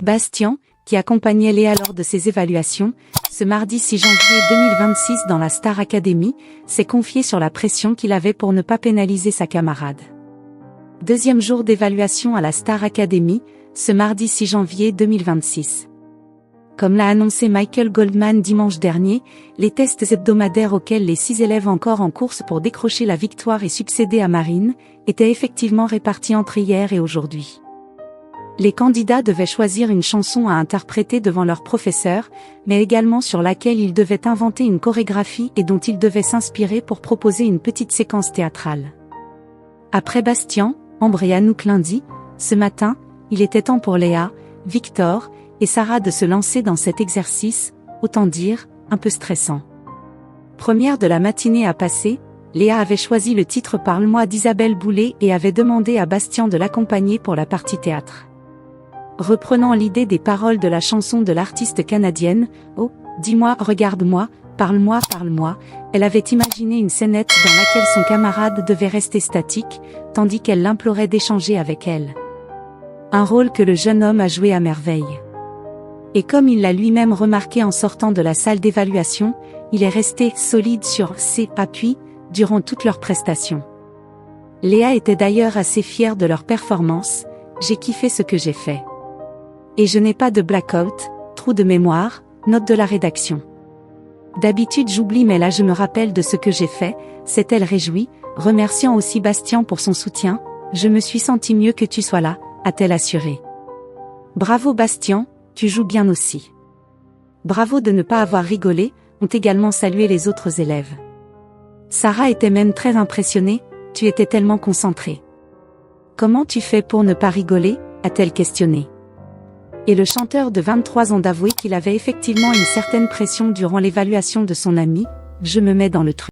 Bastien, qui accompagnait Léa lors de ses évaluations, ce mardi 6 janvier 2026 dans la Star Academy, s'est confié sur la pression qu'il avait pour ne pas pénaliser sa camarade. Deuxième jour d'évaluation à la Star Academy, ce mardi 6 janvier 2026. Comme l'a annoncé Michael Goldman dimanche dernier, les tests hebdomadaires auxquels les 6 élèves encore en course pour décrocher la victoire et succéder à Marine, étaient effectivement répartis entre hier et aujourd'hui. Les candidats devaient choisir une chanson à interpréter devant leur professeur, mais également sur laquelle ils devaient inventer une chorégraphie et dont ils devaient s'inspirer pour proposer une petite séquence théâtrale. Après Bastien, Ambre et Anouk lundi, ce matin, il était temps pour Léa, Victor et Sarah de se lancer dans cet exercice, autant dire, un peu stressant. Première de la matinée à passer, Léa avait choisi le titre Parle-moi d'Isabelle Boulay et avait demandé à Bastien de l'accompagner pour la partie théâtre. Reprenant l'idée des paroles de la chanson de l'artiste canadienne « Oh, dis-moi, regarde-moi, parle-moi, parle-moi », elle avait imaginé une scénette dans laquelle son camarade devait rester statique, tandis qu'elle l'implorait d'échanger avec elle. Un rôle que le jeune homme a joué à merveille. Et comme il l'a lui-même remarqué en sortant de la salle d'évaluation, il est resté solide sur ses appuis durant toute leur prestation. Léa était d'ailleurs assez fière de leur performance. « J'ai kiffé ce que j'ai fait. Et je n'ai pas de blackout, trou de mémoire, note de la rédaction. D'habitude j'oublie mais là je me rappelle de ce que j'ai fait », s'est-elle réjouie, remerciant aussi Bastien pour son soutien. « Je me suis senti mieux que tu sois là », a-t-elle assuré. « Bravo Bastien, tu joues bien aussi. Bravo de ne pas avoir rigolé », ont également salué les autres élèves. Sarah était même très impressionnée, « Tu étais tellement concentrée. Comment tu fais pour ne pas rigoler ?» a-t-elle questionné. Et le chanteur de 23 ans d'avouer qu'il avait effectivement une certaine pression durant l'évaluation de son ami, « Je me mets dans le truc.